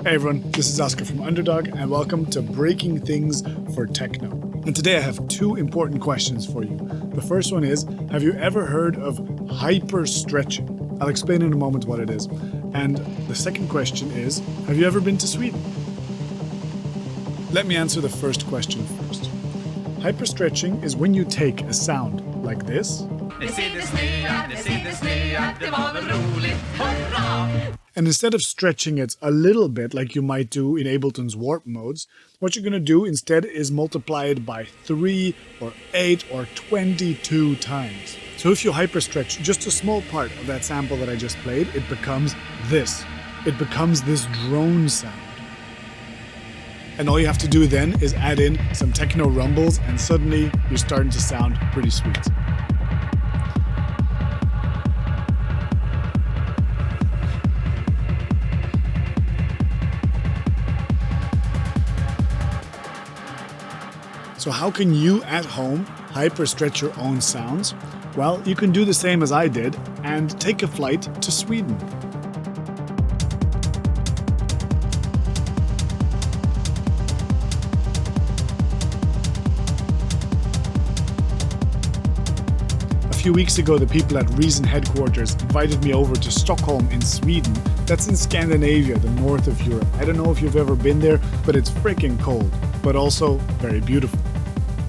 Hey everyone, this is Oscar from Underdog and welcome to Breaking Things for Techno. And today I have two important questions for you. The first one is, have you ever heard of hyperstretching? I'll explain in a moment what it is. And the second question is, have you ever been to Sweden? Let me answer the first question first. Hyperstretching is when you take a sound like this and instead of stretching it a little bit like you might do in Ableton's warp modes, what you're going to do instead is multiply it by 3 or 8 or 22 times. So if you hyperstretch just a small part of that sample that I just played, it becomes this. It becomes this drone sound. And all you have to do then is add in some techno rumbles and suddenly you're starting to sound pretty sweet. So how can you at home hyperstretch your own sounds? Well, you can do the same as I did and take a flight to Sweden. A few weeks ago, the people at Reason headquarters invited me over to Stockholm in Sweden. That's in Scandinavia, the north of Europe. I don't know if you've ever been there, but it's freaking cold, but also very beautiful.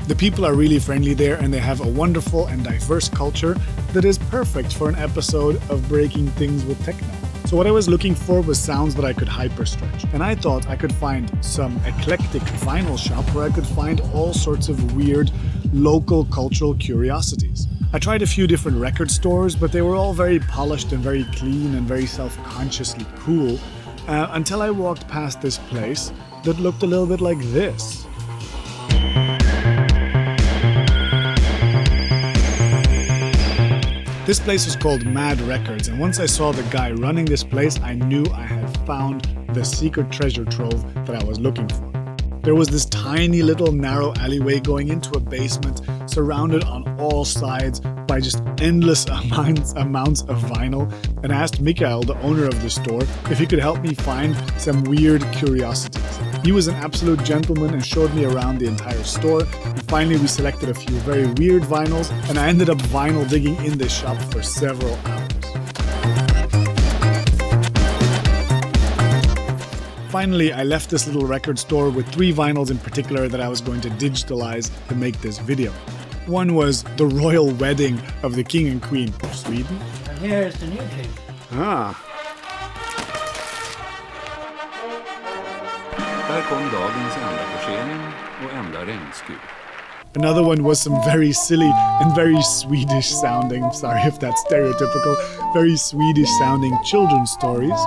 The people are really friendly there and they have a wonderful and diverse culture that is perfect for an episode of Breaking Things with Techno. So what I was looking for was sounds that I could hyperstretch. And I thought I could find some eclectic vinyl shop where I could find all sorts of weird local cultural curiosities. I tried a few different record stores, but they were all very polished and very clean and very self-consciously cool, until I walked past this place that looked a little bit like this. This place was called Mad Records, and once I saw the guy running this place, I knew I had found the secret treasure trove that I was looking for. There was this tiny little narrow alleyway going into a basement surrounded on all sides by just endless amounts of vinyl, and I asked Mikael, the owner of the store, if he could help me find some weird curiosities. He was an absolute gentleman and showed me around the entire store, and finally we selected a few very weird vinyls, and I ended up vinyl digging in this shop for several hours. Finally, I left this little record store with 3 vinyls in particular that I was going to digitalize to make this video. One was the royal wedding of the king and queen of Sweden. And here is the new king. Där kom dagens enda försening och enda regnskur. Another one was some very silly and very Swedish sounding, sorry if that's stereotypical, very Swedish sounding children's stories.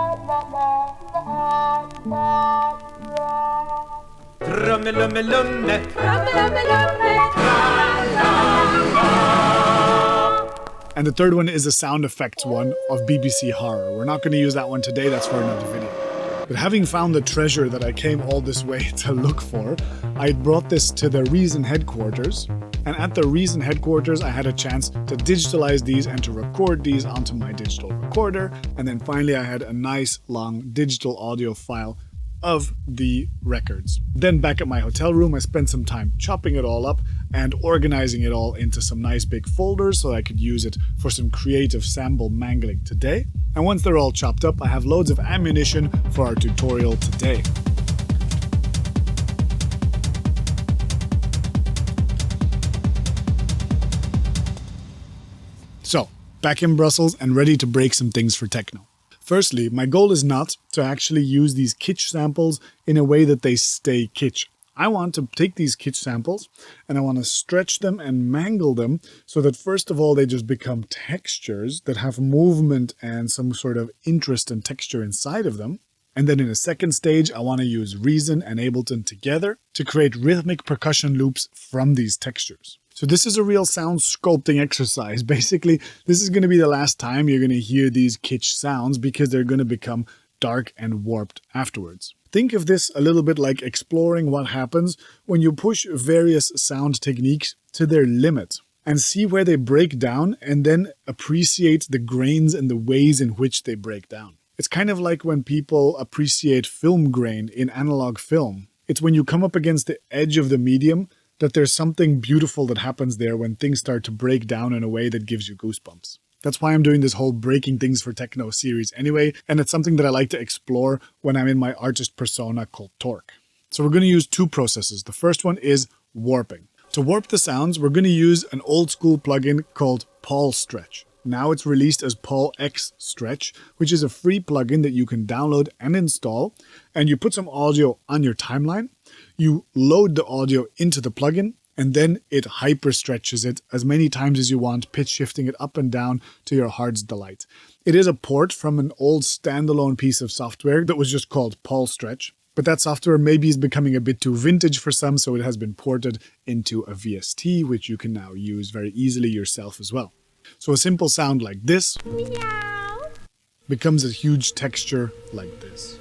And the third one is the sound effects one of BBC Horror. We're not going to use that one today, that's for another video. But having found the treasure that I came all this way to look for, I brought this to the Reason headquarters. And at the Reason headquarters, I had a chance to digitalize these and to record these onto my digital recorder. And then finally, I had a nice long digital audio file of the records. Then back at my hotel room, I spent some time chopping it all up and organizing it all into some nice big folders so I could use it for some creative sample mangling today. And once they're all chopped up, I have loads of ammunition for our tutorial today. So, back in Brussels and ready to break some things for techno. Firstly, my goal is not to actually use these kitsch samples in a way that they stay kitsch. I want to take these kitsch samples and I want to stretch them and mangle them so that first of all they just become textures that have movement and some sort of interest and texture inside of them. And then in a second stage, I want to use Reason and Ableton together to create rhythmic percussion loops from these textures. So this is a real sound sculpting exercise. Basically, this is going to be the last time you're going to hear these kitsch sounds because they're going to become dark and warped afterwards. Think of this a little bit like exploring what happens when you push various sound techniques to their limit and see where they break down and then appreciate the grains and the ways in which they break down. It's kind of like when people appreciate film grain in analog film. It's when you come up against the edge of the medium that there's something beautiful that happens there when things start to break down in a way that gives you goosebumps. That's why I'm doing this whole Breaking Things for Techno series anyway, and it's something that I like to explore when I'm in my artist persona called Torque. So we're going to use two processes. The first one is warping. To warp the sounds, we're going to use an old school plugin called Paulstretch. Now it's released as Paulstretch, which is a free plugin that you can download and install, and you put some audio on your timeline, you load the audio into the plugin, and then it hyperstretches it as many times as you want, pitch shifting it up and down to your heart's delight. It is a port from an old standalone piece of software that was just called Paulstretch, but that software maybe is becoming a bit too vintage for some, so it has been ported into a VST, which you can now use very easily yourself as well. So a simple sound like this meow becomes a huge texture like this.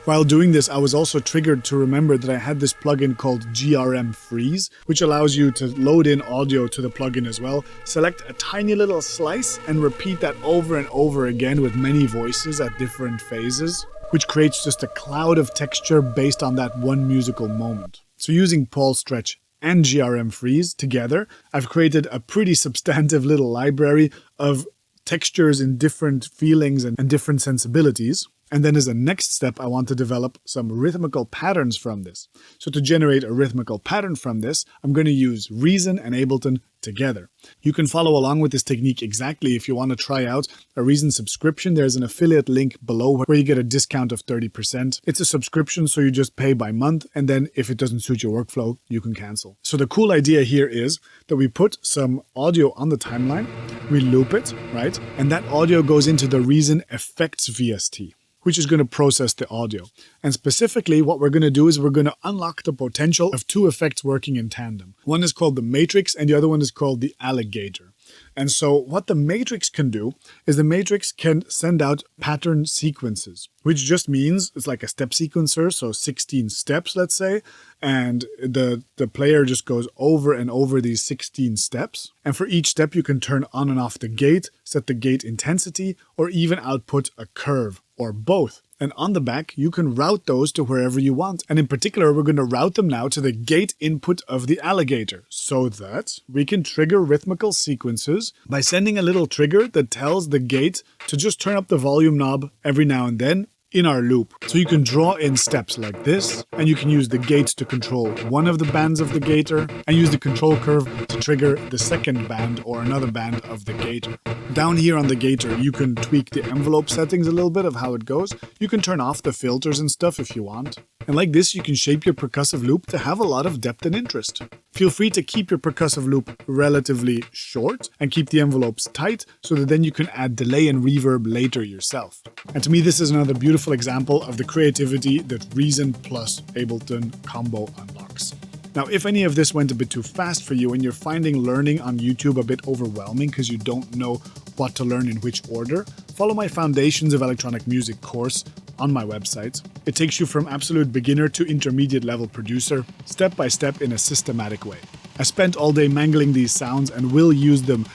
While doing this, I was also triggered to remember that I had this plugin called GRM Freeze, which allows you to load in audio to the plugin as well, select a tiny little slice and repeat that over and over again with many voices at different phases, which creates just a cloud of texture based on that one musical moment. So using Paulstretch and GRM Freeze together, I've created a pretty substantive little library of textures in different feelings and different sensibilities. And then as a next step, I want to develop some rhythmical patterns from this. So to generate a rhythmical pattern from this, I'm going to use Reason and Ableton together. You can follow along with this technique exactly if you want to try out a Reason subscription. There's an affiliate link below where you get a discount of 30%. It's a subscription, so you just pay by month, and then if it doesn't suit your workflow, you can cancel. So the cool idea here is that we put some audio on the timeline, we loop it, right? And that audio goes into the Reason Effects VST, which is going to process the audio. And specifically, what we're going to do is we're going to unlock the potential of two effects working in tandem. One is called the matrix and the other one is called the alligator. And so what the matrix can do is the matrix can send out pattern sequences, which just means it's like a step sequencer, so 16 steps, let's say, and the player just goes over and over these 16 steps. And for each step, you can turn on and off the gate, set the gate intensity, or even output a curve, or both. And on the back, you can route those to wherever you want. And in particular, we're going to route them now to the gate input of the alligator so that we can trigger rhythmical sequences by sending a little trigger that tells the gate to just turn up the volume knob every now and then in our loop. So you can draw in steps like this, and you can use the gate to control one of the bands of the gator, and use the control curve to trigger the second band or another band of the gator. Down here on the gator, you can tweak the envelope settings a little bit of how it goes. You can turn off the filters and stuff if you want. And like this, you can shape your percussive loop to have a lot of depth and interest. Feel free to keep your percussive loop relatively short and keep the envelopes tight so that then you can add delay and reverb later yourself. And to me, this is another beautiful example of the creativity that Reason plus Ableton combo unlocks. Now, if any of this went a bit too fast for you and you're finding learning on YouTube a bit overwhelming because you don't know what to learn in which order, follow my Foundations of Electronic Music course on my website. It takes you from absolute beginner to intermediate level producer, step by step in a systematic way. I spent all day mangling these sounds and will use them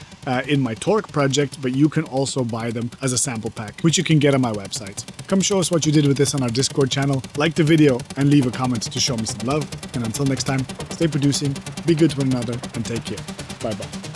in my Torque project, but you can also buy them as a sample pack, which you can get on my website. Come show us what you did with this on our Discord channel, like the video, and leave a comment to show me some love. And until next time, stay producing, be good to one another, and take care. Bye bye.